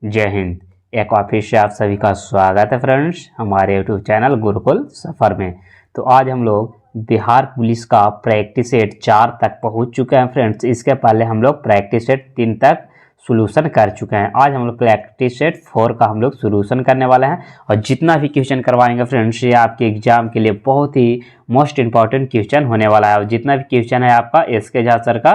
जय हिंद। एक बार फिर से आप सभी का स्वागत है फ्रेंड्स हमारे यूट्यूब चैनल गुरुकुल सफ़र में। तो आज हम लोग बिहार पुलिस का प्रैक्टिस सेट 4 तक पहुंच चुके हैं फ्रेंड्स। इसके पहले हम लोग प्रैक्टिस सेट 3 तक सोल्यूशन कर चुके हैं। आज हम लोग प्रैक्टिस सेट 4 का हम लोग सोल्यूशन करने वाले हैं और जितना भी क्वेश्चन करवाएंगे फ्रेंड्स ये आपके एग्जाम के लिए बहुत ही मोस्ट इंपॉर्टेंट क्वेश्चन होने वाला है। और जितना भी क्वेश्चन है आपका एसके झा सर का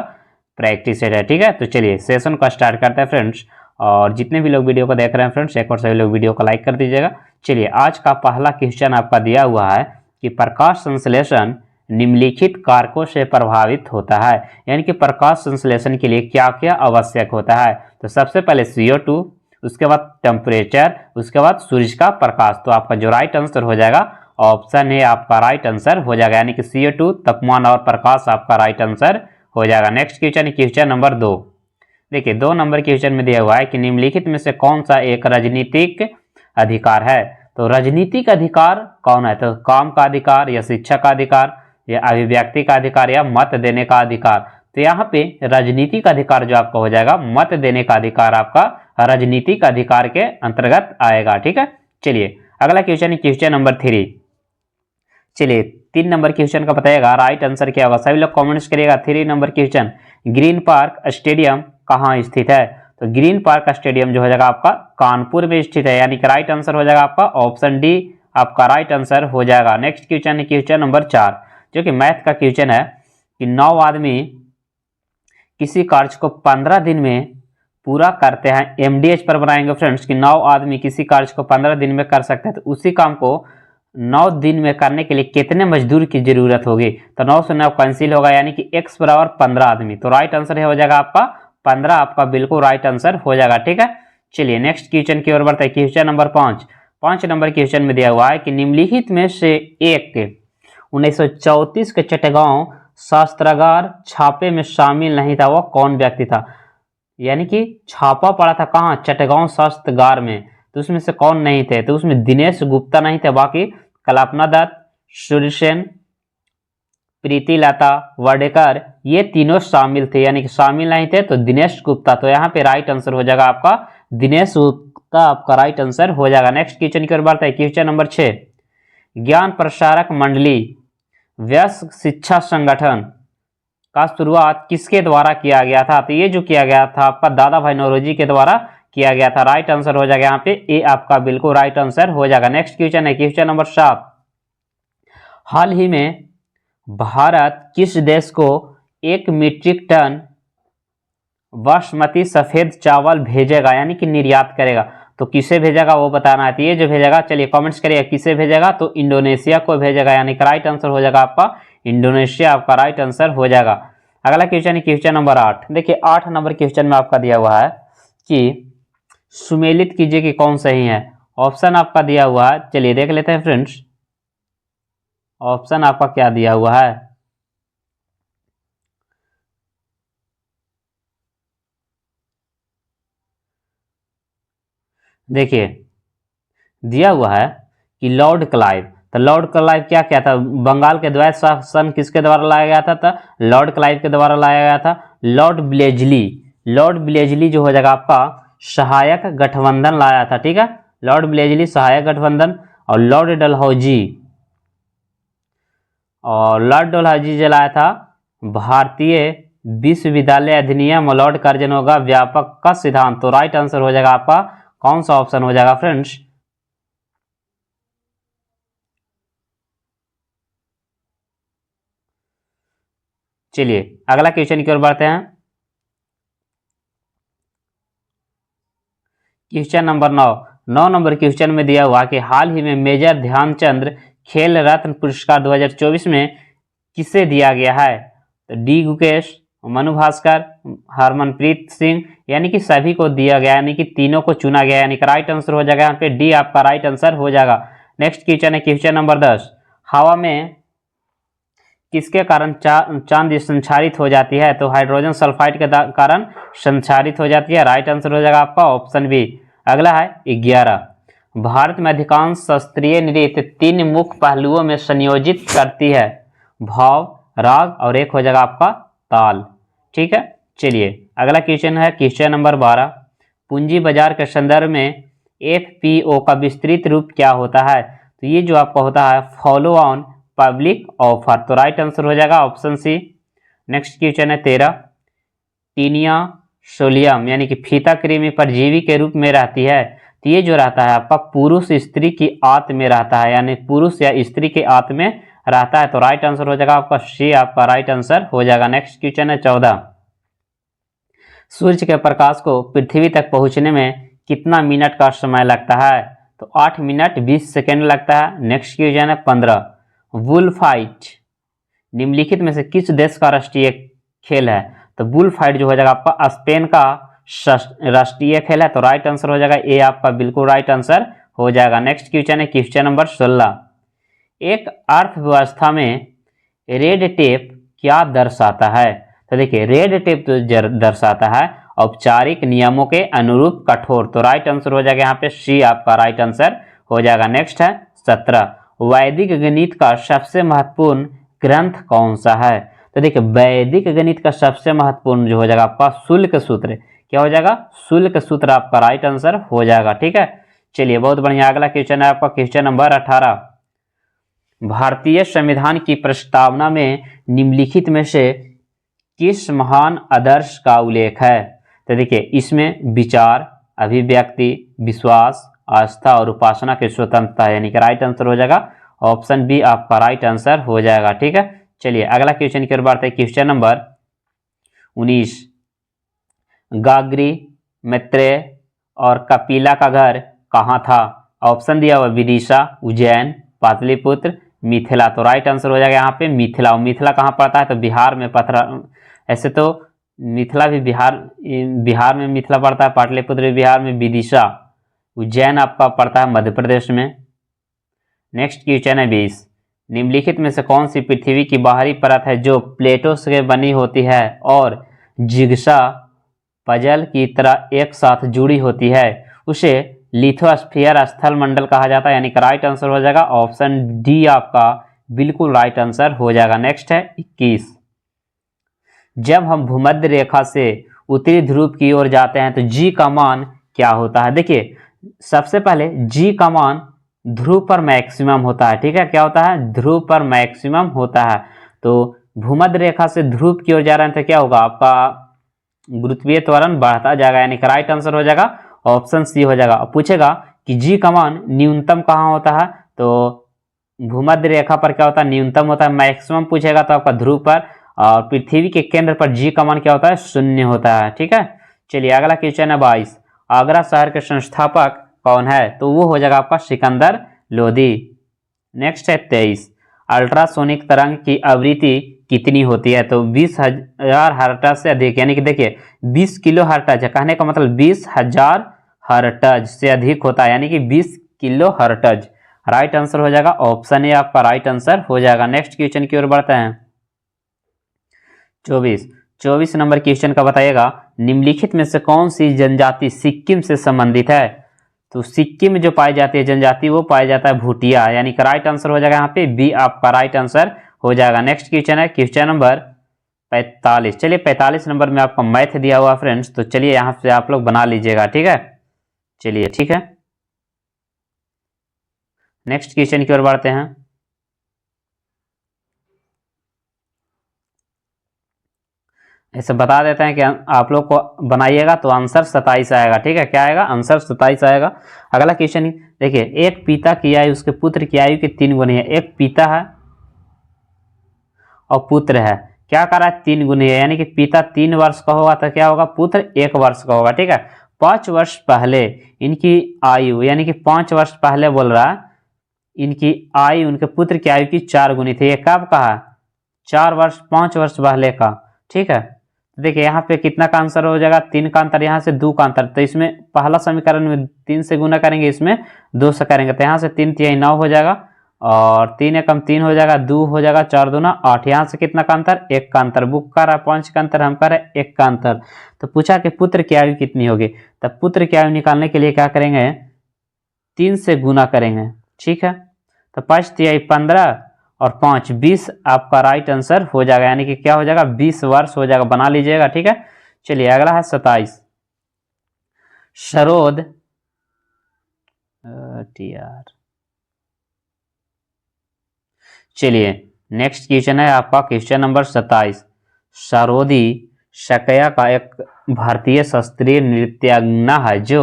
प्रैक्टिस सेट है। ठीक है, तो चलिए सेशन को स्टार्ट करते हैं फ्रेंड्स। और जितने भी लोग वीडियो को देख रहे हैं फ्रेंड्स एक बार सभी लोग वीडियो को लाइक कर दीजिएगा। चलिए आज का पहला क्वेश्चन आपका दिया हुआ है कि प्रकाश संश्लेषण निम्नलिखित कारकों से प्रभावित होता है, यानी कि प्रकाश संश्लेषण के लिए क्या क्या आवश्यक होता है। तो सबसे पहले CO2, उसके बाद टेम्परेचर, उसके बाद सूरज का प्रकाश। तो आपका जो राइट आंसर हो जाएगा ऑप्शन है आपका राइट आंसर हो जाएगा, यानी कि CO2 तापमान और प्रकाश आपका राइट आंसर हो जाएगा। Next question, question number 2। देखिए 2 नंबर क्वेश्चन में दिया हुआ है कि निम्नलिखित में से कौन सा एक राजनीतिक अधिकार है। तो राजनीतिक अधिकार कौन है, तो काम का अधिकार या शिक्षा का अधिकार या अभिव्यक्ति का अधिकार या मत देने का अधिकार। तो यहाँ पे राजनीतिक अधिकार जो आपका हो जाएगा मत देने का अधिकार आपका राजनीतिक अधिकार के अंतर्गत आएगा। ठीक है, चलिए अगला क्वेश्चन, क्वेश्चन नंबर 3। चलिए 3 नंबर क्वेश्चन का बताइएगा राइट आंसर क्या होगा। सभी लोग कमेंट्स करिएगा। 3 number question, green park stadium कहाँ स्थित है। तो ग्रीन पार्क स्टेडियम जो हो जाएगा आपका कानपुर में स्थित है, यानी कि राइट आंसर हो जाएगा आपका ऑप्शन डी आपका राइट आंसर हो जाएगा। नेक्स्ट क्वेश्चन है क्वेश्चन नंबर 4, जो कि मैथ का क्वेश्चन है कि 9 आदमी किसी कार्य को 15 दिन में पूरा करते हैं। MDH पर बनाएंगे फ्रेंड्स कि 9 आदमी किसी कार्य को 15 दिन में कर सकते हैं। तो उसी काम को 9 दिन में करने के लिए कितने मजदूर की जरूरत होगी। तो 9 से 9 कैंसिल होगा, यानी कि x बराबर 15 आदमी। तो राइट आंसर हो जाएगा आपका 15, आपका बिल्कुल राइट आंसर हो जाएगा। ठीक है, चलिए नेक्स्ट क्वेश्चन की ओर बढ़ते हैं। क्वेश्चन नंबर 5 नंबर क्वेश्चन में दिया हुआ है कि निम्नलिखित में से एक 1934 के चटगांव शस्त्रागार छापे में शामिल नहीं था, वह कौन व्यक्ति था। यानी कि छापा पड़ा था कहाँ, चटगांव शस्त्रागार में। तो उसमें से कौन नहीं थे, तो उसमें दिनेश गुप्ता नहीं थे, बाकी कल्पना दत्त, सूर्यसेन, प्रीति लता, वर्डेकर ये तीनों शामिल थे, यानी कि शामिल नहीं थे तो दिनेश गुप्ता। तो यहाँ पे राइट आंसर हो जाएगा आपका दिनेश गुप्ता, आपका राइट आंसर हो जाएगा। नेक्स्ट क्वेश्चन की ओर बढ़ते हैं। क्वेश्चन नंबर 6, ज्ञान प्रसारक मंडली वयस्क शिक्षा संगठन का शुरुआत किसके द्वारा किया गया था। तो ये जो किया गया था आपका दादा भाई नौरोजी के द्वारा किया गया था। राइट आंसर हो जाएगा यहाँ पे ए आपका बिल्कुल राइट आंसर हो जाएगा। नेक्स्ट क्वेश्चन है क्वेश्चन नंबर 7, हाल ही में भारत किस देश को 1 मीट्रिक टन बासमती सफेद चावल भेजेगा, यानी कि निर्यात करेगा। तो किसे भेजेगा वो बताना है। तो ये जो भेजेगा, चलिए कमेंट्स करिए किसे भेजेगा। तो इंडोनेशिया को भेजेगा, यानी कि राइट आंसर हो जाएगा आपका इंडोनेशिया, आपका राइट आंसर हो जाएगा। अगला क्वेश्चन है क्वेश्चन नंबर 8। देखिए 8 नंबर क्वेश्चन में आपका दिया हुआ है कि सुमेलित कीजिए कि कौन सही है। ऑप्शन आपका दिया हुआ है, चलिए देख लेते हैं फ्रेंड्स ऑप्शन आपका क्या दिया हुआ है। देखिए दिया हुआ है कि लॉर्ड क्लाइव। तो लॉर्ड क्लाइव क्या क्या था, बंगाल के द्वैत शासन किसके द्वारा लाया गया था। तो लॉर्ड क्लाइव के द्वारा लाया गया था। लॉर्ड ब्लेजली जो हो जाएगा आपका सहायक गठबंधन लाया था। ठीक है, लॉर्ड ब्लेजली सहायक गठबंधन। और लॉर्ड डलहौजी जो लाया था भारतीय विश्वविद्यालय अधिनियम और लॉर्ड कार्जनों का व्यापक का सिद्धांत। तो राइट आंसर हो जाएगा आपका कौन सा ऑप्शन हो जाएगा फ्रेंड्स। चलिए अगला क्वेश्चन की ओर बढ़ते हैं। क्वेश्चन नंबर 9 नंबर क्वेश्चन में दिया हुआ कि हाल ही में मेजर ध्यानचंद खेल रत्न पुरस्कार 2024 में किसे दिया गया है। तो डी गुकेश, मनु भास्कर, हरमनप्रीत सिंह, यानी कि सभी को दिया गया, यानी कि तीनों को चुना गया, यानी कि राइट आंसर हो जाएगा यहाँ पे डी आपका राइट आंसर हो जाएगा। नेक्स्ट क्वेश्चन है क्वेश्चन नंबर 10, हवा में किसके कारण चांद संचारित हो जाती है। तो हाइड्रोजन सल्फाइड के कारण संचारित हो जाती है। राइट आंसर हो जाएगा आपका ऑप्शन बी। अगला है 11, भारत में अधिकांश शास्त्रीय नृत्य 3 मुख्य पहलुओं में संयोजित करती है, भाव, राग और एक हो जाएगा आपका ताल। ठीक है, चलिए अगला क्वेश्चन है क्वेश्चन नंबर 12, पूंजी बाजार के संदर्भ में एफपीओ का विस्तृत रूप क्या होता है? तो ये जो आपका होता है फॉलो ऑन पब्लिक ऑफर। तो राइट आंसर हो जाएगा ऑप्शन सी। नेक्स्ट क्वेश्चन है 13। टीनिया सोलियम यानी कि फीता कृमि परजीवी के रूप में रहती है। तो ये जो रहता है आपका पुरुष स्त्री की आंत में रहता है, यानी पुरुष या स्त्री के आंत में रहता है। तो राइट आंसर हो जाएगा आपका सी, आपका राइट आंसर हो जाएगा। नेक्स्ट क्वेश्चन है 14। सूर्य के प्रकाश को पृथ्वी तक पहुंचने में कितना मिनट का समय लगता है? तो 8 मिनट 20 सेकेंड लगता है। नेक्स्ट क्वेश्चन है 15। बुल फाइट निम्नलिखित में से किस देश का राष्ट्रीय खेल है? तो बुल फाइट जो हो जाएगा आपका स्पेन का राष्ट्रीय खेल है। तो राइट आंसर हो जाएगा ए, आपका बिल्कुल राइट आंसर हो जाएगा। नेक्स्ट क्वेश्चन है क्वेश्चन नंबर 16। एक अर्थव्यवस्था में रेड टेप क्या दर्शाता है? तो देखिए रेड टेप तो दर्शाता है औपचारिक नियमों के अनुरूप कठोर। तो राइट आंसर हो जाएगा यहाँ पे सी, आपका राइट आंसर हो जाएगा। नेक्स्ट है 17। वैदिक गणित का सबसे महत्वपूर्ण ग्रंथ कौन सा है? तो देखिए वैदिक गणित का सबसे महत्वपूर्ण जो हो जाएगा आपका शुल्क सूत्र। क्या हो जाएगा? शुल्क सूत्र, आपका राइट आंसर हो जाएगा। ठीक है, चलिए बहुत बढ़िया। अगला क्वेश्चन है आपका क्वेश्चन नंबर 18। भारतीय संविधान की प्रस्तावना में निम्नलिखित में से किस महान आदर्श का उल्लेख है? तो देखिए इसमें विचार, अभिव्यक्ति, विश्वास, आस्था और उपासना की स्वतंत्रता है, यानी कि राइट आंसर हो जाएगा ऑप्शन बी, आपका राइट आंसर हो जाएगा। ठीक है, चलिए अगला क्वेश्चन की ओर बढ़ते हैं। Question number 19। गाग्री, मैत्रेय और कपिला का घर कहाँ था? ऑप्शन दिया हुआ विदिशा, उज्जैन, पाटलिपुत्र, मिथिला। तो राइट आंसर हो जाएगा यहाँ पे मिथिला। मिथिला कहाँ पड़ता है? तो बिहार में ऐसे तो मिथिला भी बिहार में मिथिला पड़ता है, पाटलिपुत्र भी बिहार में, विदिशा उज्जैन आपका पड़ता है मध्य प्रदेश में। नेक्स्ट क्वेश्चन है 20। निम्नलिखित में से कौन सी पृथ्वी की बाहरी परत है जो प्लेटों से बनी होती है और जिग्सा पजल की तरह एक साथ जुड़ी होती है? उसे लिथोस्फीयर स्थल मंडल कहा जाता है, यानी कि राइट आंसर हो जाएगा ऑप्शन डी, आपका बिल्कुल राइट आंसर हो जाएगा। नेक्स्ट है 21। जब हम भूमध्य रेखा से उत्तरी ध्रुव की ओर जाते हैं तो जी का मान क्या होता है? देखिए सबसे पहले जी का मान ध्रुव पर मैक्सिमम होता है। ठीक है, क्या होता है? ध्रुव पर मैक्सिमम होता है। तो भूमध्य रेखा से ध्रुव की ओर जा रहे हैं तो क्या होगा? आपका गुरुत्वीय त्वरण बढ़ता जाएगा, यानी कि राइट आंसर हो जाएगा ऑप्शन सी हो जाएगा। अब पूछेगा कि जी का मान न्यूनतम कहाँ होता है? तो भूमध्य रेखा पर क्या होता है? न्यूनतम होता है। मैक्सिमम पूछेगा तो आपका ध्रुव पर, और पृथ्वी के केंद्र पर जी का मान क्या होता है? 0 होता है। ठीक है, चलिए अगला क्वेश्चन है 22। आगरा शहर के संस्थापक कौन है? तो वो हो जाएगा आपका सिकंदर लोधी। नेक्स्ट है 23। अल्ट्रासोनिक तरंग की आवृत्ति कितनी होती है? तो 20,000 हर्ट्ज से अधिक, यानी कि देखिए 20 किलो हर्ट्ज है, कहने का मतलब 20,000 हर्ट्ज से अधिक होता है, यानी कि 20 किलो हर्ट्ज। राइट आंसर हो जाएगा ऑप्शन ए, आपका राइट आंसर हो जाएगा। नेक्स्ट क्वेश्चन की ओर बढ़ते हैं। 24 नंबर क्वेश्चन का बताइएगा, निम्नलिखित में से कौन सी जनजाति सिक्किम से संबंधित है? तो सिक्किम में जो पाई जाती है जनजाति वो पाया जाता है भूटिया, यानी कि राइट आंसर हो जाएगा यहाँ पे बी, आपका राइट आंसर हो जाएगा। नेक्स्ट क्वेश्चन है क्वेश्चन नंबर 45। चलिए 45 नंबर में आपका मैथ दिया हुआ फ्रेंड्स, तो चलिए यहाँ से आप लोग बना लीजिएगा। ठीक है, चलिए ठीक है, नेक्स्ट क्वेश्चन की ओर बढ़ते हैं। ऐसे बता देते हैं कि आप लोग को बनाइएगा तो आंसर 27 आएगा। ठीक है, क्या आएगा? आंसर 27 आएगा। अगला क्वेश्चन देखिए, एक पिता की आयु उसके पुत्र की आयु के 3 गुनी है। एक पिता है और पुत्र है, क्या कर रहा है? 3 गुनी है, यानी कि पिता 3 वर्ष का होगा तो क्या होगा? पुत्र 1 वर्ष का होगा। ठीक है, 5 वर्ष पहले इनकी आयु, यानी कि 5 वर्ष पहले बोल रहा है इनकी आयु उनके पुत्र की आयु की 4 गुनी थी। ये कब का है? 4 वर्ष 5 वर्ष पहले का। ठीक है, देखिए यहाँ पे कितना का आंसर हो जाएगा? 3 का अंतर, यहाँ से 2 का अंतर। तो इसमें पहला समीकरण में 3 से गुना करेंगे, इसमें 2 से करेंगे, तो यहाँ से 3 तिहाई 9 हो जाएगा, और 3 एकम 3 हो जाएगा, 2 हो जाएगा, 4 दूना 8। यहाँ से कितना का अंतर? 1 का अंतर। बुक का रहा 5 का अंतर, हम कर रहे 1 का अंतर। तो पूछा कि पुत्र की आयु कितनी होगी? तब पुत्र की आयु निकालने के लिए क्या करेंगे? 3 से गुना करेंगे। ठीक है, तो 5 तिहाई 15 और 5 20, आपका राइट आंसर हो जाएगा, यानी कि क्या हो जाएगा? 20 वर्ष हो जाएगा, बना लीजिएगा। ठीक है, चलिए अगला है 27। सरोद TR। चलिए नेक्स्ट क्वेश्चन है आपका क्वेश्चन नंबर 27। सरोदी शकया का एक भारतीय शास्त्रीय नृत्यांगना है जो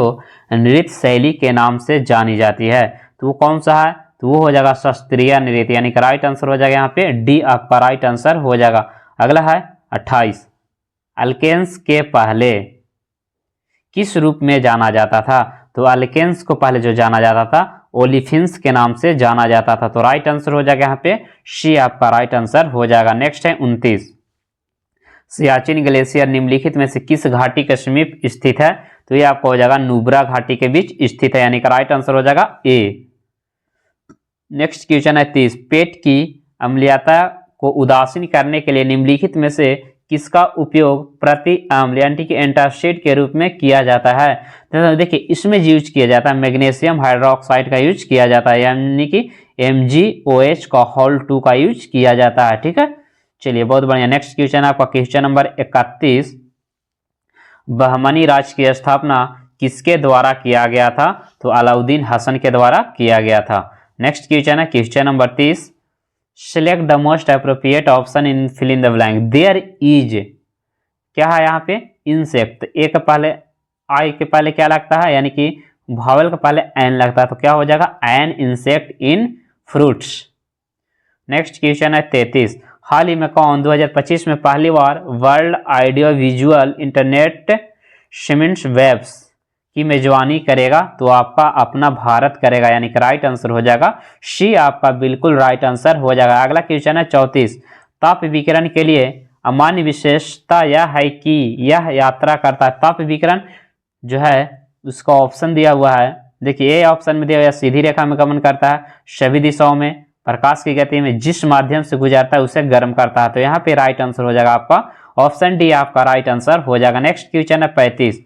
नृत्य शैली के नाम से जानी जाती है, तो वो कौन सा है? तो वो हो जाएगा शास्त्रीय नृत्य, यानी कि राइट आंसर हो जाएगा यहाँ पे डी आपका राइट आंसर हो जाएगा। अगला है 28। अल्केन्स के पहले किस रूप में जाना जाता था? तो अल्केन्स को पहले जो जाना जाता था ओलिफिन्स के नाम से जाना जाता था, तो राइट आंसर हो जाएगा यहाँ पे सी आपका राइट आंसर हो जाएगा। नेक्स्ट है 29। सियाचिन ग्लेशियर निम्नलिखित में से किस घाटी के समीप स्थित है? तो ये आपको हो जाएगा नुब्रा घाटी के बीच स्थित है, यानी कि राइट आंसर हो जाएगा ए। नेक्स्ट क्वेश्चन है 30। पेट की अम्लीयता को उदासीन करने के लिए निम्नलिखित में से किसका उपयोग प्रति अम्ल यानी कि एंटासिड के रूप में किया जाता है? तो देखिए इसमें यूज किया जाता है मैग्नीशियम हाइड्रोक्साइड का यूज किया जाता है, यानी कि MgOH का होल 2 का यूज किया जाता है। ठीक है, चलिए बहुत बढ़िया। नेक्स्ट क्वेश्चन आपका क्वेश्चन नंबर 31। बहमनी राज्य की स्थापना किसके द्वारा किया गया था? तो अलाउद्दीन हसन के द्वारा किया गया था। नेक्स्ट क्वेश्चन है question number 30। Select the most appropriate option in fill in the blank. There is क्या है यहाँ पे? इंसेक्ट। ए के पहले आई के पहले क्या लगता है, यानी कि भावल के पहले एन लगता है, तो क्या हो जाएगा an insect in fruits. Next question है 33। हाल ही में कौन 2025 में पहली बार world audio visual internet summits waves की मेजबानी करेगा? तो आपका अपना भारत करेगा, यानी कि राइट आंसर हो जाएगा सी आपका बिल्कुल राइट आंसर हो जाएगा। अगला क्वेश्चन है 34। ताप विकिरण के लिए अमान्य विशेषता यह है कि यह यात्रा करता है। ताप विकिरण जो है उसका ऑप्शन दिया हुआ है, देखिए ए ऑप्शन में दिया हुआ सीधी रेखा में गमन करता है, सभी दिशाओं में, प्रकाश की गति में, जिस माध्यम से गुजरता है उसे गर्म करता है, तो यहाँ पे राइट आंसर हो जाएगा आपका ऑप्शन डी आपका राइट आंसर हो जाएगा। नेक्स्ट क्वेश्चन है 35।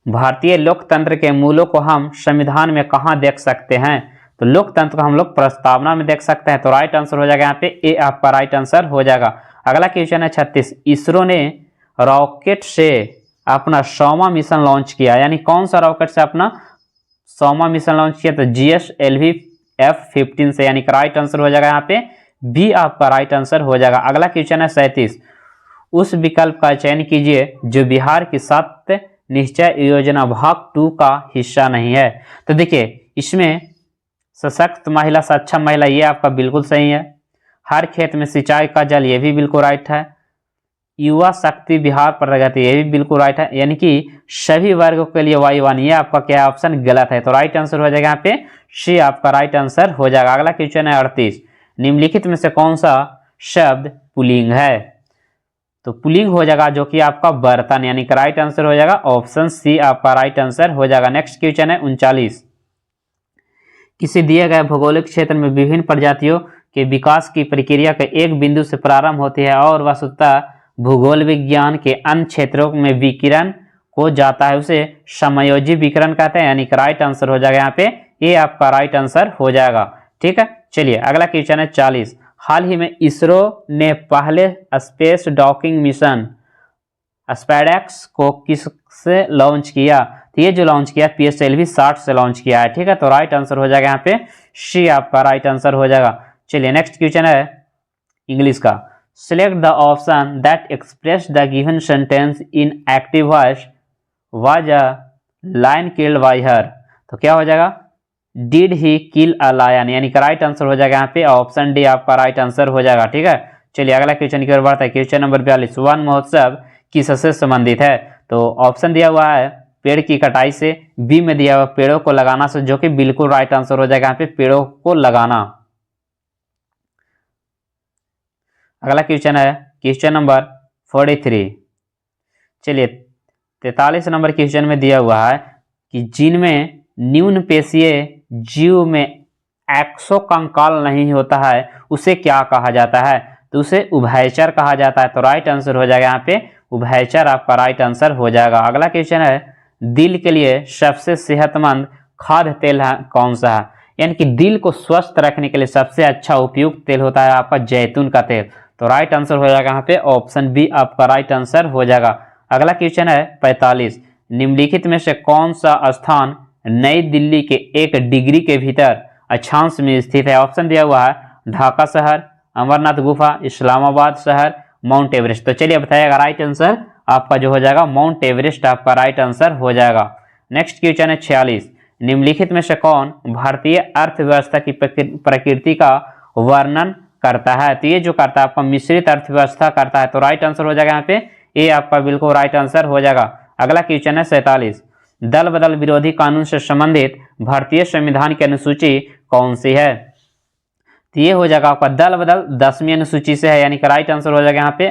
भारतीय लोकतंत्र के मूलों को हम संविधान में कहाँ देख सकते हैं? तो लोकतंत्र को हम लोग प्रस्तावना में देख सकते हैं, तो राइट आंसर हो जाएगा यहाँ पे ए आपका राइट आंसर हो जाएगा। अगला क्वेश्चन है 36। इसरो ने रॉकेट से अपना 100वां मिशन लॉन्च किया, यानी कौन सा रॉकेट से अपना 100वां मिशन लॉन्च किया? तो GSLV F-15 से, यानी कि राइट आंसर हो जाएगा यहाँ पे बी आपका राइट आंसर हो जाएगा। अगला क्वेश्चन है 37। उस विकल्प का चयन कीजिए जो बिहार की 7 निश्चय योजना भाग 2 का हिस्सा नहीं है। तो देखिए इसमें सशक्त महिला सक्षम महिला ये आपका बिल्कुल सही है, हर खेत में सिंचाई का जल ये भी बिल्कुल राइट है, युवा शक्ति बिहार प्रगति ये भी बिल्कुल राइट है, यानी कि सभी वर्गों के लिए Y1 ये आपका क्या ऑप्शन गलत है, तो राइट आंसर हो जाएगा यहाँ पे सी आपका राइट आंसर हो जाएगा। अगला क्वेश्चन है 38। निम्नलिखित में से कौन सा शब्द पुल्लिंग है? तो पुल्लिंग हो जाएगा जो कि आपका बर्तन, यानी कि राइट आंसर हो जाएगा ऑप्शन सी आपका राइट आंसर हो जाएगा। नेक्स्ट क्वेश्चन है 39। किसी दिए गए भौगोलिक क्षेत्र में विभिन्न प्रजातियों के विकास की प्रक्रिया के एक बिंदु से प्रारंभ होती है और वस्तुतः भूगोल विज्ञान के अन्य क्षेत्रों में विकिरण को जाता है, उसे समायोजी विकिरण कहते हैं, यानी कि राइट आंसर हो जाएगा यहाँ पे ये आपका राइट आंसर हो जाएगा। ठीक है, चलिए अगला क्वेश्चन है 40। हाल ही में इसरो ने पहले स्पेस डॉकिंग मिशन स्पैडेक्स को किससे लॉन्च किया? तो ये जो लॉन्च किया PSLV 60 से लॉन्च किया है। ठीक है, तो राइट आंसर हो जाएगा यहाँ पे सी आपका राइट आंसर हो जाएगा। चलिए नेक्स्ट क्वेश्चन है इंग्लिश का। Select the option that express the given sentence in active voice. Was a lion killed by her? तो क्या हो जाएगा did he kill a lion, यानी कि राइट आंसर हो जाएगा यहाँ पे ऑप्शन डी आपका राइट आंसर हो जाएगा। ठीक है, चलिए अगला क्वेश्चन की ओर बढ़ता है। Question number 42। वन महोत्सव किससे संबंधित है? तो ऑप्शन दिया हुआ है पेड़ की कटाई से, बी में दिया हुआ पेड़ों को लगाना से, जो कि बिल्कुल राइट आंसर हो जाएगा यहाँ पे पेड़ों को लगाना। अगला क्वेश्चन है क्वेश्चन नंबर 43। चलिए 43 नंबर क्वेश्चन में दिया हुआ है कि जिनमें न्यून पेशीय जीव में एक्सोकंकाल नहीं होता है उसे क्या कहा जाता है? तो उसे उभयचर कहा जाता है, तो राइट आंसर हो जाएगा यहाँ पे उभयचर आपका राइट आंसर हो जाएगा। अगला क्वेश्चन है दिल के लिए सबसे सेहतमंद खाद्य तेल कौन सा है? यानी कि दिल को स्वस्थ रखने के लिए सबसे अच्छा उपयुक्त तेल होता है आपका जैतून का तेल, तो राइट आंसर हो जाएगा यहाँ पे ऑप्शन बी आपका राइट आंसर हो जाएगा। अगला क्वेश्चन है 45। निम्नलिखित में से कौन सा स्थान नई दिल्ली के 1 डिग्री के भीतर अक्षांश में स्थित है? ऑप्शन दिया हुआ है ढाका शहर, अमरनाथ गुफा, इस्लामाबाद शहर, माउंट एवरेस्ट। तो चलिए बताइएगा, राइट आंसर आपका जो हो जाएगा माउंट एवरेस्ट आपका राइट आंसर हो जाएगा। नेक्स्ट क्वेश्चन है 46, निम्नलिखित में से कौन भारतीय अर्थव्यवस्था की प्रकृति का वर्णन करता है? तो ये जो करता है आपका मिश्रित अर्थव्यवस्था करता है, तो राइट आंसर हो जाएगा यहाँ पे ये आपका बिल्कुल राइट आंसर हो जाएगा। अगला क्वेश्चन है 47, दल बदल विरोधी कानून से संबंधित भारतीय संविधान की अनुसूची कौन सी है? तो ये हो जाएगा आपका दल बदल 10वीं अनुसूची से है, यानी कि राइट आंसर हो जाएगा यहाँ पे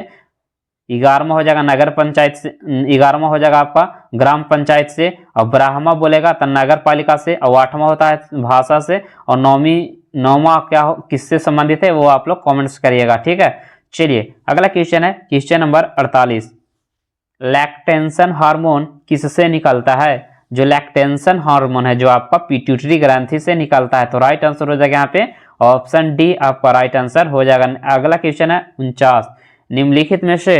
11वां हो जाएगा नगर पंचायत से, 11वां हो जाएगा आपका ग्राम पंचायत से, और 12वां बोलेगा तो नगर पालिका से, और 8वां होता है भाषा से, और 9वां क्या हो किससे संबंधित है वो आप लोग कमेंट्स करिएगा, ठीक है। चलिए अगला क्वेश्चन है क्वेश्चन नंबर 48, लैक्टेंशन हार्मोन किससे निकलता है? जो लैक्टेंशन हार्मोन है जो आपका पिट्यूटरी ग्रंथि से निकलता है, तो राइट आंसर हो जाएगा यहाँ पे ऑप्शन डी आपका राइट आंसर हो जाएगा। अगला क्वेश्चन है 49, निम्नलिखित में से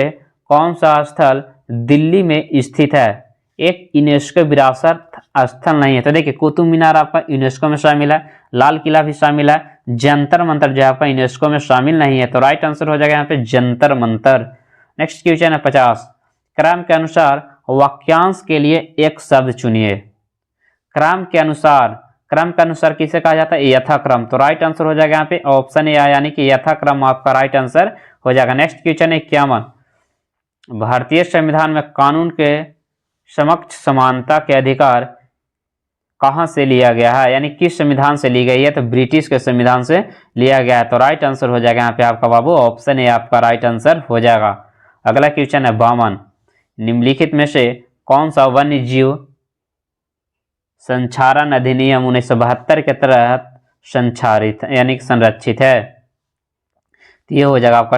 कौन सा स्थल दिल्ली में स्थित है? एक यूनेस्को विरासत स्थल नहीं है, तो देखिए कुतुब मीनार आपका यूनेस्को में शामिल है, लाल किला भी शामिल है, जंतर मंतर जो आपका यूनेस्को में शामिल नहीं है, तो राइट आंसर हो जाएगा यहाँ पे जंतर मंतर। नेक्स्ट क्वेश्चन है 50, क्रम के अनुसार वाक्यांश के लिए एक शब्द चुनिए। क्रम के अनुसार किसे कहा जाता है? यथाक्रम, तो राइट आंसर हो जाएगा यहाँ पे ऑप्शन ए यानी कि यथाक्रम आपका राइट आंसर हो जाएगा। नेक्स्ट क्वेश्चन है 51, भारतीय संविधान में कानून के समक्ष समानता के अधिकार कहां से लिया गया है, यानी किस संविधान से ली गई है? तो ब्रिटिश के संविधान से लिया गया है, तो राइट आंसर हो जाएगा यहाँ पे आपका बाबू ऑप्शन ए आपका राइट आंसर हो जाएगा। अगला क्वेश्चन है 52, निम्नलिखित में से कौन सा वन्य जीव संचारण अधिनियम 1972 के तहत संचारित यानी कि संरक्षित है? तो ये हो जाएगा आपका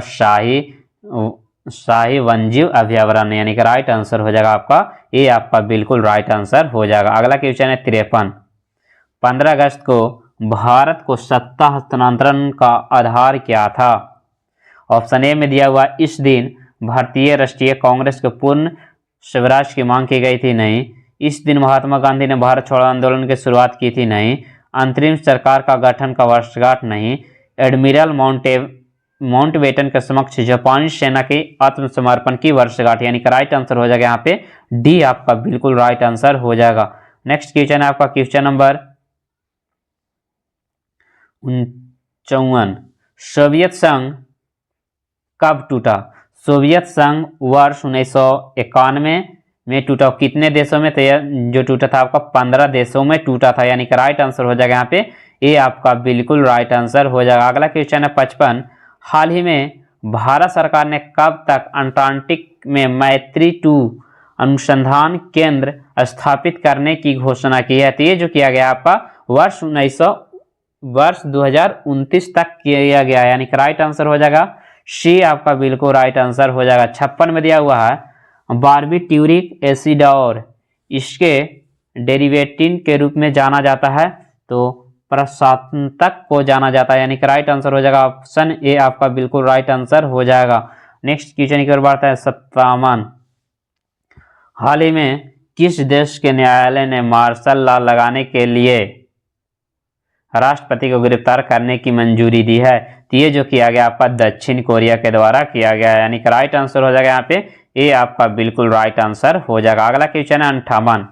शाही वन्यजीव अभयारण्य, यानी कि राइट आंसर हो जाएगा आपका ये आपका बिल्कुल राइट आंसर हो जाएगा। अगला क्वेश्चन है 53, 15 अगस्त को भारत को सत्ता हस्तांतरण का आधार क्या था? ऑप्शन ए में दिया हुआ इस दिन भारतीय राष्ट्रीय कांग्रेस के पूर्ण स्वराज की मांग की गई थी, नहीं। इस दिन महात्मा गांधी ने भारत छोड़ो आंदोलन की शुरुआत की थी, नहीं। अंतरिम सरकार का गठन का वर्षगांठ, नहीं। एडमिरल माउंटबेटन के समक्ष जापानी सेना के आत्मसमर्पण की वर्षगांठ, यानी कि राइट आंसर हो जाएगा यहाँ पे डी आपका बिल्कुल राइट आंसर हो जाएगा। नेक्स्ट क्वेश्चन है आपका क्वेश्चन नंबर 54, सोवियत संघ कब टूटा? सोवियत संघ वर्ष 1991 में टूटा, कितने देशों में? तो जो टूटा था आपका 15 देशों में टूटा था, यानी कि राइट आंसर हो जाएगा यहाँ पे ये आपका बिल्कुल राइट आंसर हो जाएगा। अगला क्वेश्चन है 55, हाल ही में भारत सरकार ने कब तक अंटार्कटिक में मैत्री 2 अनुसंधान केंद्र स्थापित करने की घोषणा की है? तो ये जो किया गया आपका वर्ष 2029 तक किया गया, यानी कि राइट आंसर हो जाएगा सी आपका बिल्कुल राइट आंसर हो जाएगा। 56 में दिया हुआ है बार्बिट्यूरिक एसिड और इसके डेरिवेटिव के रूप में जाना जाता है, तो प्रशांतक को जाना जाता है, यानी कि राइट आंसर हो जाएगा ऑप्शन ए आपका बिल्कुल राइट आंसर हो जाएगा। नेक्स्ट क्वेश्चन की ओर बढ़ता है 57, हाल ही में किस देश के न्यायालय ने मार्शल लॉ लगाने के लिए राष्ट्रपति को गिरफ्तार करने की मंजूरी दी है? तो ये जो किया गया आपका दक्षिण कोरिया के द्वारा किया गया है, यानी कि राइट आंसर हो जाएगा यहाँ पे ये आपका बिल्कुल राइट आंसर हो जाएगा। अगला क्वेश्चन है 58,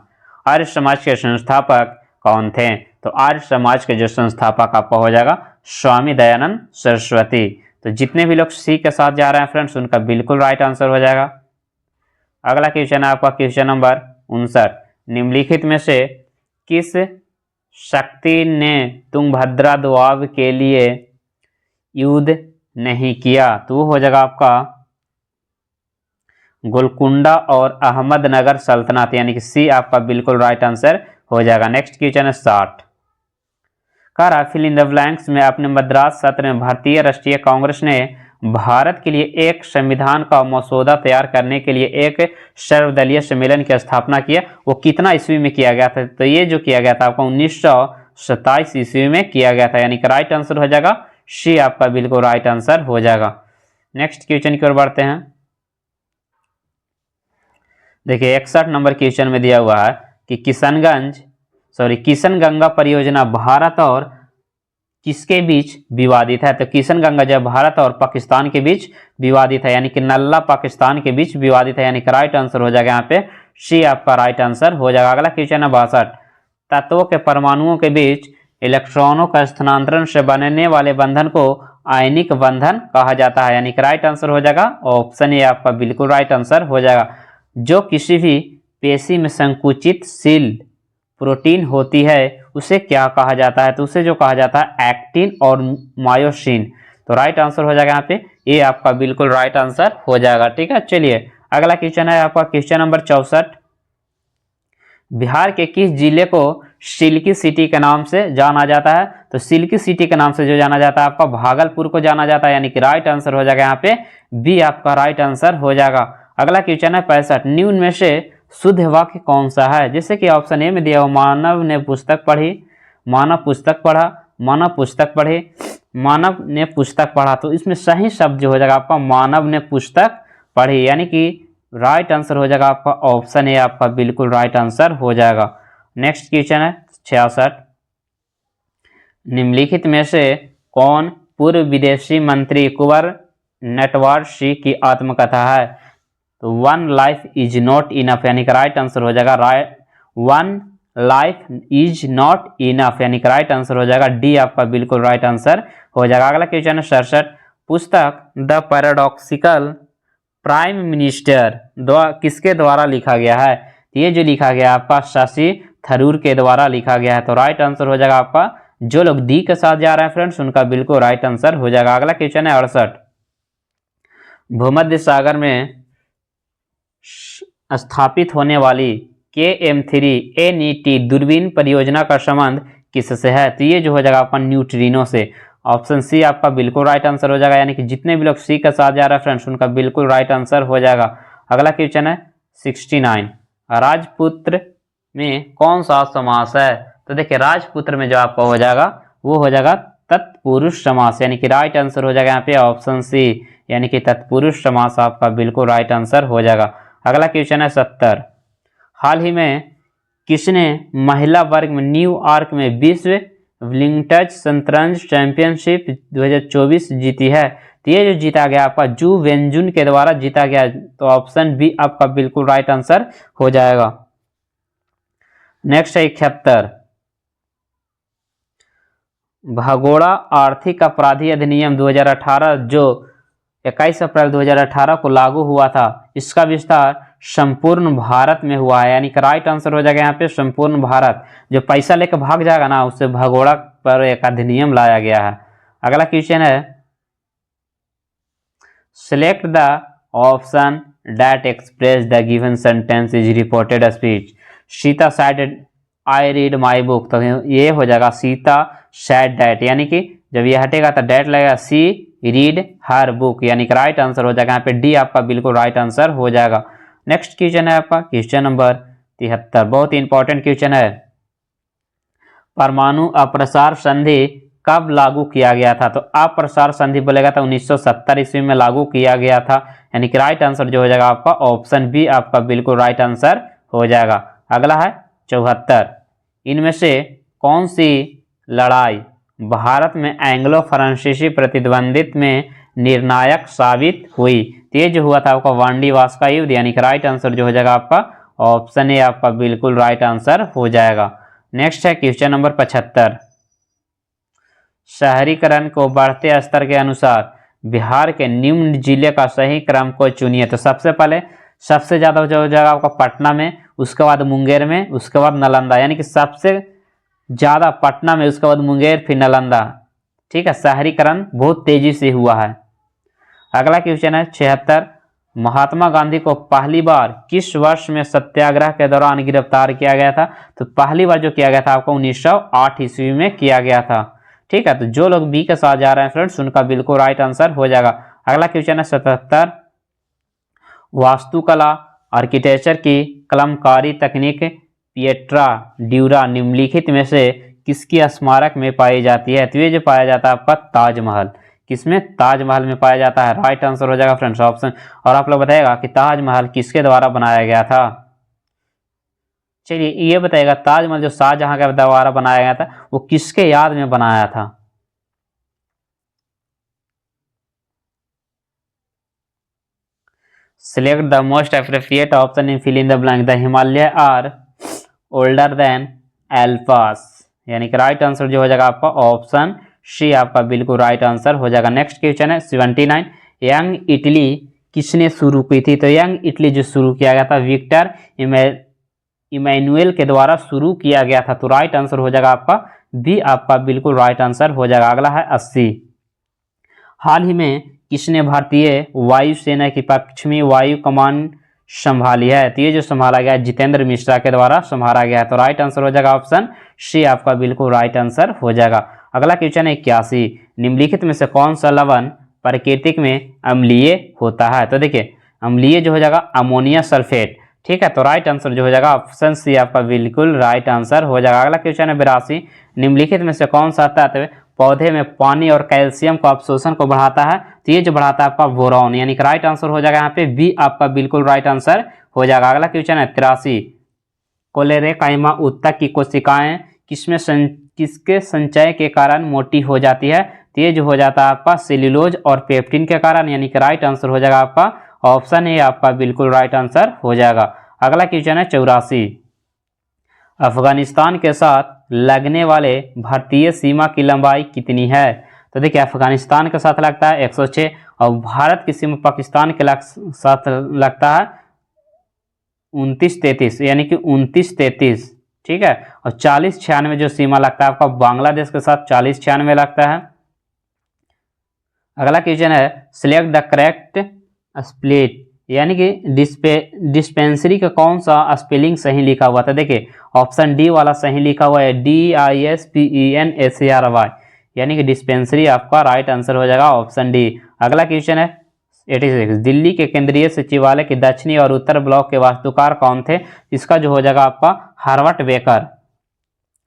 आर्य समाज के संस्थापक कौन थे? तो आर्य समाज के जो संस्थापक आपका हो जाएगा स्वामी दयानंद सरस्वती। तो जितने भी लोग सी के साथ जा रहे हैं फ्रेंड्स उनका बिल्कुल राइट आंसर हो जाएगा। अगला क्वेश्चन है आपका क्वेश्चन नंबर 59, निम्नलिखित में से किस शक्ति ने तुंगभद्रा दोआब के लिए युद्ध नहीं किया? तो वो हो जाएगा आपका गोलकुंडा और अहमदनगर सल्तनत, यानी कि सी आपका बिल्कुल राइट आंसर हो जाएगा। नेक्स्ट क्वेश्चन है 60, कारा फिल इन द ब्लैंक्स में अपने मद्रास सत्र में भारतीय राष्ट्रीय कांग्रेस ने भारत के लिए एक संविधान का मसौदा तैयार करने के लिए एक सर्वदलीय सम्मेलन की स्थापना किया, वो कितना ईस्वी में किया गया था? तो ये जो किया गया था आपका 1927 ईस्वी में किया गया था, यानी कि राइट आंसर हो जाएगा सी आपका बिल्कुल राइट आंसर हो जाएगा। नेक्स्ट क्वेश्चन की ओर बढ़ते हैं देखिए 61 नंबर क्वेश्चन में दिया हुआ है कि किशनगंगा परियोजना भारत और किसके बीच विवादित है। तो किशनगंगा जो भारत और पाकिस्तान के बीच विवादित है, यानी कि नल्ला पाकिस्तान के बीच विवादित है, यानी कि राइट आंसर हो जाएगा यहाँ पे सी आपका राइट आंसर हो जाएगा। अगला क्वेश्चन है 62, तत्वों के परमाणुओं के बीच इलेक्ट्रॉनों का स्थानांतरण से बनने वाले बंधन को आयनिक बंधन कहा जाता है, यानी कि राइट आंसर हो जाएगा ऑप्शन ए आपका बिल्कुल राइट आंसर हो जाएगा। जो किसी भी पेशी में संकुचितशील प्रोटीन होती है उसे क्या कहा जाता है, तो उसे जो कहा जाता है एक्टिन और मायोसिन। तो राइट आंसर हो जाएगा यहाँ पे ये आपका बिल्कुल राइट आंसर हो जाएगा। ठीक है, चलिए अगला क्वेश्चन है आपका क्वेश्चन नंबर 64, बिहार के किस जिले को सिल्की सिटी के नाम से जाना जाता है। तो सिल्की सिटी के नाम से जो जाना जाता है आपका भागलपुर को जाना जाता है, यानी कि राइट आंसर हो जाएगा यहाँ पे बी आपका राइट आंसर हो जाएगा। अगला क्वेश्चन है 65, निम्न में से शुद्ध वाक्य कौन सा है। जैसे कि ऑप्शन ए में दिया हो मानव ने पुस्तक पढ़ी, मानव पुस्तक पढ़ा, मानव पुस्तक पढ़े, मानव ने पुस्तक पढ़ा। तो इसमें सही शब्द जो हो जाएगा आपका मानव ने पुस्तक पढ़ी, यानी कि राइट आंसर हो जाएगा आपका ऑप्शन ए आपका बिल्कुल राइट आंसर हो जाएगा। नेक्स्ट क्वेश्चन है 66, निम्नलिखित में से कौन पूर्व विदेशी मंत्री कुंवर नटवर सिंह की आत्मकथा है। तो one life is not enough, यानी कि राइट आंसर हो जाएगा one life is not enough, यानी कि राइट आंसर हो जाएगा डी आपका बिल्कुल राइट आंसर हो जाएगा। अगला क्वेश्चन है 67, पुस्तक द पैराडॉक्सिकल प्राइम मिनिस्टर किसके द्वारा लिखा गया है। ये जो लिखा गया आपका शशि थरूर के द्वारा लिखा गया है। तो राइट आंसर हो जाएगा आपका, जो लोग डी के साथ जा रहे हैं फ्रेंड्स उनका बिल्कुल राइट आंसर हो जाएगा। अगला क्वेश्चन है 68, भूमध्य सागर में स्थापित होने वाली KM3 NET दूरबीन परियोजना का संबंध किससे है। तो ये जो हो जाएगा आपका न्यूट्रिनो से। ऑप्शन सी आपका बिल्कुल राइट आंसर हो जाएगा, यानी कि जितने भी लोग सी के साथ जा रहे हैं फ्रेंड्स उनका बिल्कुल राइट आंसर हो जाएगा। अगला क्वेश्चन है 69, राजपुत्र में कौन सा समास है। तो देखिए राजपुत्र में जो आपका हो जाएगा वो हो जाएगा तत्पुरुष समास, यानी कि राइट आंसर हो जाएगा यहाँ पे ऑप्शन सी, यानी कि तत्पुरुष समास आपका बिल्कुल राइट आंसर हो जाएगा। अगला क्वेश्चन है 70, हाल ही में किसने महिला वर्ग में न्यूयॉर्क में विश्व विलिंगटन शतरंज चैंपियनशिप 2024 जीती है। तो ये जो जीता गया आपका जू वेंजुन के द्वारा जीता गया, तो ऑप्शन बी आपका बिल्कुल राइट आंसर हो जाएगा। नेक्स्ट है 71, भगोड़ा आर्थिक अपराधी अधिनियम 2018 जो 21 अप्रैल 2018 को लागू हुआ था, इसका विस्तार संपूर्ण भारत में हुआ है, यानी कि राइट आंसर हो जाएगा यहाँ पे संपूर्ण भारत। जो पैसा लेकर भाग जाएगा ना उससे भगोड़ा पर एक अधिनियम लाया गया है। अगला क्वेश्चन है, select the option that express the given sentence is reported speech. Sita said I read my book, तो ये हो जाएगा सीता सेड दैट, यानी कि जब ये हटेगा तो दैट लगेगा सी रीड हर बुक, यानी कि राइट आंसर हो जाएगा यहाँ पे डी आपका बिल्कुल राइट आंसर हो जाएगा। नेक्स्ट क्वेश्चन है आपका क्वेश्चन नंबर 73, बहुत ही इंपॉर्टेंट क्वेश्चन है, परमाणु अप्रसार संधि कब लागू किया गया था। तो अप्रसार संधि बोलेगा तो 1970 ईस्वी में लागू किया गया था, यानी कि राइट आंसर जो हो जाएगा आपका ऑप्शन बी आपका बिल्कुल राइट आंसर हो जाएगा। अगला है 74, इनमें से कौन सी लड़ाई भारत में एंग्लो फ्रांसीसी प्रतिद्वंदित्व में निर्णायक साबित हुई। तो ये जो हुआ था आपका वांडीवास का युद्ध, यानी कि राइट आंसर जो हो जाएगा आपका ऑप्शन ए आपका बिल्कुल राइट आंसर हो जाएगा। नेक्स्ट है क्वेश्चन नंबर 75, शहरीकरण को बढ़ते स्तर के अनुसार बिहार के निम्न जिले का सही क्रम को चुनिए। तो सबसे पहले सबसे ज्यादा जो हो जाएगा आपका पटना में, उसके बाद मुंगेर में, उसके बाद नालंदा, यानी कि सबसे ज्यादा पटना में, उसके बाद मुंगेर, फिर नालंदा। ठीक है, शहरीकरण बहुत तेजी से हुआ है। अगला क्वेश्चन है 76, महात्मा गांधी को पहली बार किस वर्ष में सत्याग्रह के दौरान गिरफ्तार किया गया था। तो पहली बार जो किया गया था आपको 1908 ईस्वी में किया गया था। ठीक है, तो जो लोग बी के साथ जा रहे हैं फ्रेंड्स उनका बिल्कुल राइट आंसर हो जाएगा। अगला क्वेश्चन है 77, वास्तुकला आर्किटेक्चर की कलमकारी तकनीक पिएट्रा ड्यूरा निम्नलिखित में से किसकी स्मारक में पाई जाती है। तो ये जो पाया जाता है आपका ताजमहल, किसमें? ताजमहल में पाया जाता है। राइट आंसर हो जाएगा फ्रेंड्स ऑप्शन। और आप लोग बताएगा कि ताजमहल किसके द्वारा बनाया गया था। चलिए ये बताएगा ताजमहल जो शाहजहां के द्वारा बनाया गया था वो किसके याद में बनाया था। Select the most appropriate option in fill in the blank. The Himalaya are older than Alps, यानी कि राइट आंसर जो हो जाएगा आपका ऑप्शन सी आपका बिल्कुल राइट आंसर हो जाएगा। नेक्स्ट क्वेश्चन है 79। यंग इटली किसने शुरू की थी? तो यंग इटली जो शुरू किया गया था विक्टर इमैनुअल के द्वारा शुरू किया गया था। तो राइट आंसर हो जाएगा आपका बी आपका बिल्कुल राइट आंसर हो जाएगा। अगला है 80। हाल ही में किसने भारतीय वायुसेना की पश्चिमी वायु कमान संभाली है? तो ये जो संभाला गया जितेंद्र मिश्रा के द्वारा संभाला गया है। तो राइट आंसर हो जाएगा ऑप्शन सी आपका बिल्कुल राइट आंसर हो जाएगा। अगला क्वेश्चन है 81। निम्नलिखित में से कौन सा लवण प्राकृतिक में अम्लीय होता है? तो देखिए अम्लीय जो हो जाएगा अमोनिया सल्फेट, ठीक है। तो राइट आंसर जो हो जाएगा ऑप्शन सी आपका बिल्कुल राइट आंसर हो जाएगा। अगला क्वेश्चन है 82। निम्नलिखित में से कौन सा तत्व पौधे में पानी और कैल्शियम को अवशोषण को बढ़ाता है? तो ये जो बढ़ाता है आपका बोरॉन, यानी कि राइट आंसर हो जाएगा यहाँ पे बी आपका बिल्कुल राइट आंसर हो जाएगा। अगला क्वेश्चन है 83। कोलेरेकाइमा उत्तक की कोशिकाएं किसके संचय के कारण मोटी हो जाती है? तो ये जो हो जाता है आपका सेल्यूलोज और पेप्टिन के कारण, यानी कि राइट आंसर हो जाएगा आपका ऑप्शन ए आपका बिल्कुल राइट आंसर हो जाएगा। अगला क्वेश्चन है 84। अफगानिस्तान के साथ लगने वाले भारतीय सीमा की लंबाई कितनी है? तो देखिए अफगानिस्तान के साथ लगता है 106 और भारत की सीमा पाकिस्तान के साथ लगता है 29-33, यानी कि 29-33, ठीक है। और 40-96 जो सीमा लगता है आपका बांग्लादेश के साथ 40-96 लगता है। अगला क्वेश्चन है सिलेक्ट द करेक्ट स्प्लिट, यानी कि डिस्पेंसरी का कौन सा स्पेलिंग सही लिखा हुआ था? देखिए ऑप्शन डी वाला सही लिखा हुआ है DISPENSARY, यानी कि डिस्पेंसरी आपका राइट आंसर हो जाएगा ऑप्शन डी। अगला क्वेश्चन है 86। दिल्ली के केंद्रीय सचिवालय के दक्षिणी और उत्तर ब्लॉक के वास्तुकार कौन थे? इसका जो हो जाएगा आपका हार्वर्ट बेकर,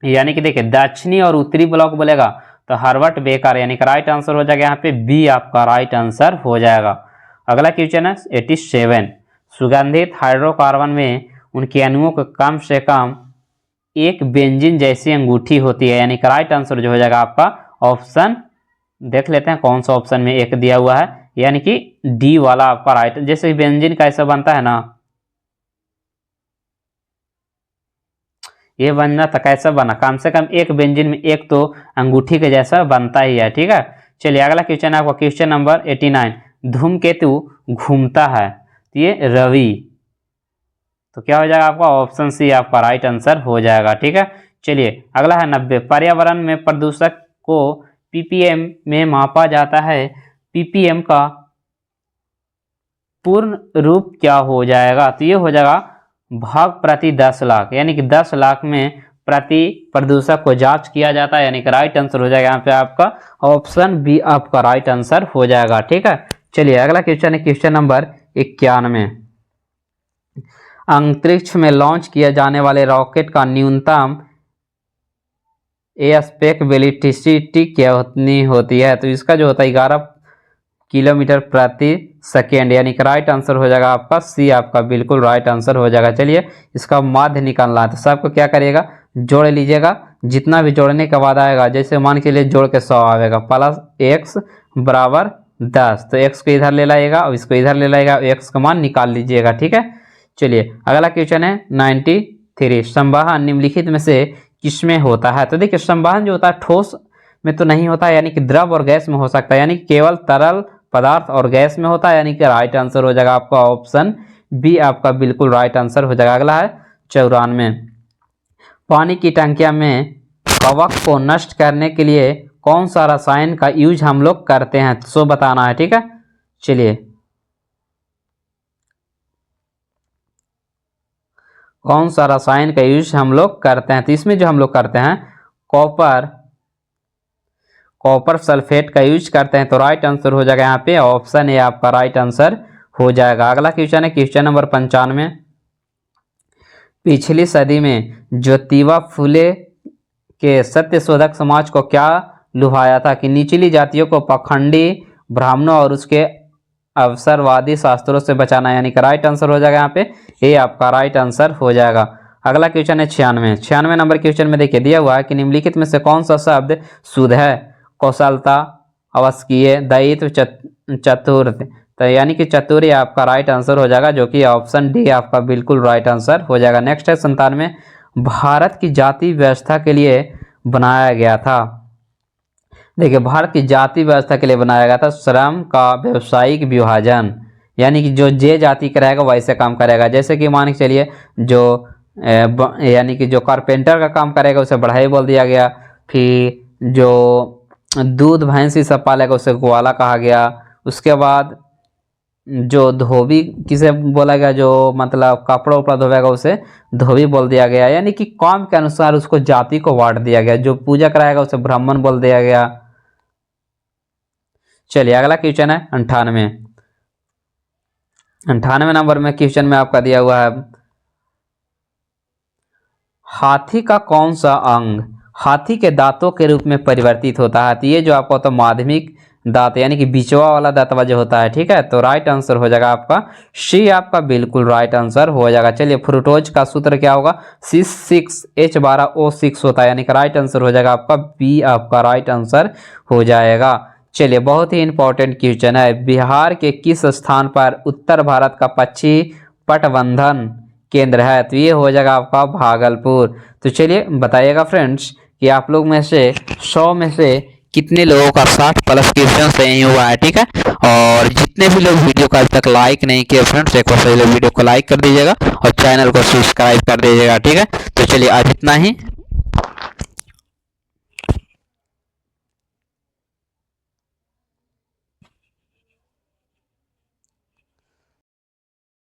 यानी कि देखिए दक्षिणी और उत्तरी ब्लॉक बोलेगा तो हार्वर्ट बेकर, यानी कि राइट आंसर हो जाएगा यहाँ पे बी आपका राइट आंसर हो जाएगा। अगला क्वेश्चन है 87। सुगंधित हाइड्रोकार्बन में उनके अणुओं को कम से कम एक बेंजीन जैसी अंगूठी होती है, यानी कि राइट आंसर जो हो जाएगा आपका ऑप्शन, देख लेते हैं कौन सा ऑप्शन में एक दिया हुआ है, यानी कि डी वाला आपका राइट। जैसे बेंजीन कैसा बनता है ना, ये बनना था कैसा बना, कम से कम एक बेंजीन में एक तो अंगूठी के जैसा बनता ही है, ठीक है। चलिए अगला क्वेश्चन है आपका क्वेश्चन नंबर 89। धूमकेतु घूमता है तो ये रवि, तो क्या हो जाएगा आपका ऑप्शन सी आपका राइट आंसर हो जाएगा, ठीक है। चलिए अगला है 90। पर्यावरण में प्रदूषक को ppm में मापा जाता है, ppm का पूर्ण रूप क्या हो जाएगा? तो ये हो जाएगा भाग प्रति 10 लाख, यानी कि 10 लाख में प्रति प्रदूषक को जांच किया जाता है, यानी कि राइट आंसर हो जाएगा यहाँ पे आपका ऑप्शन बी आपका राइट आंसर हो जाएगा, ठीक है। चलिए अगला क्वेश्चन है क्वेश्चन नंबर 91। अंतरिक्ष में लॉन्च किया जाने वाले रॉकेट का न्यूनतम एस्पेक्ट वेलोसिटी कितनी होती है? तो इसका जो होता है 11 किलोमीटर प्रति सेकेंड, यानी कि राइट आंसर हो जाएगा आपका सी आपका बिल्कुल राइट आंसर हो जाएगा। चलिए इसका माध्य निकालना है तो सबको क्या करिएगा जोड़ लीजिएगा, जितना भी जोड़ने के बाद आएगा, जैसे मान के लिए जोड़ के 100 आएगा प्लस x बराबर 10, तो x को इधर ले लाइएगा और इसको इधर ले लाइएगा, x का मान निकाल लीजिएगा, ठीक है। चलिए अगला क्वेश्चन है 93। संवहन निम्नलिखित में से किसमें होता है? तो देखिए संवहन जो होता है ठोस में तो नहीं होता है, यानी कि द्रव और गैस में हो सकता है, यानी कि केवल तरल पदार्थ और गैस में होता है, यानी कि राइट आंसर हो जाएगा आपका ऑप्शन बी आपका बिल्कुल राइट आंसर हो जाएगा। अगला है 94। पानी की टंकियां में कवक को नष्ट करने के लिए कौन सा रसायन का यूज हम लोग करते हैं? तो बताना है, ठीक है। चलिए कौन सा रसायन का यूज हम लोग करते हैं? तो इसमें जो हम लोग करते हैं कॉपर सल्फेट का यूज करते हैं, तो राइट आंसर हो जाएगा यहाँ पे ऑप्शन ए आपका राइट आंसर हो जाएगा। अगला क्वेश्चन है क्वेश्चन नंबर 95। पिछली सदी में ज्योतिबा फुले के सत्यशोधक समाज को क्या लुभाया था कि निचली जातियों को पाखंडी ब्राह्मणों और उसके अवसरवादी शास्त्रों से बचाना, यानी कि राइट आंसर हो जाएगा यहाँ पे, ये आपका राइट आंसर हो जाएगा। अगला क्वेश्चन है 96 नंबर क्वेश्चन में देखिए दिया हुआ है कि निम्नलिखित में से कौन सा शब्द शुद्ध है? कौशलता, अवस्कीय, दायित्व, चतुर्थ। तो यानी कि चतुर्थ आपका राइट आंसर हो जाएगा, जो कि ऑप्शन डी आपका बिल्कुल राइट आंसर हो जाएगा। नेक्स्ट है 97, भारत की जाति व्यवस्था के लिए बनाया गया था। देखिए भारत की जाति व्यवस्था के लिए बनाया गया था श्रम का व्यावसायिक विभाजन, यानी कि जो जे जाति का रहेगा वैसे काम करेगा। जैसे कि मान के चलिए जो यानी कि जो कारपेंटर का काम करेगा उसे बढ़ई बोल दिया गया, फिर जो दूध भैंस सब पालेगा उसे ग्वाला कहा गया। उसके बाद जो धोबी किसे बोला गया, जो मतलब कपड़ा उपड़ा धोएगा उसे धोबी बोल दिया गया, यानी कि काम के अनुसार उसको जाति को बांट दिया गया। जो पूजा कराएगा उसे ब्राह्मण बोल दिया गया। चलिए अगला क्वेश्चन है 98 नंबर में क्वेश्चन में आपका दिया हुआ है, हाथी का कौन सा अंग हाथी के दांतों के रूप में परिवर्तित होता है? तो ये जो आपका होता है माध्यमिक दांत, यानी कि बीचवा वाला दांतवा जो होता है, ठीक है। तो राइट आंसर हो जाएगा आपका सी, आपका बिल्कुल राइट आंसर हो जाएगा। चलिए फ्रूटोज का सूत्र क्या होगा? C6H12O6 होता है, यानी कि राइट आंसर हो जाएगा आपका बी, आपका राइट आंसर हो जाएगा। चलिए बहुत ही इंपॉर्टेंट क्वेश्चन है, बिहार के किस स्थान पर उत्तर भारत का पक्षी पटबंधन केंद्र है? तो ये हो जाएगा आपका भागलपुर। तो चलिए बताइएगा फ्रेंड्स कि आप लोग में से 100 में से कितने लोगों का 60+ क्वेश्चन सही हुआ है, ठीक है। और जितने भी लोग वीडियो को आज तक लाइक नहीं किए फ्रेंड्स, एक बार वीडियो को लाइक कर दीजिएगा और चैनल को सब्सक्राइब कर दीजिएगा, ठीक है। तो चलिए आज इतना ही।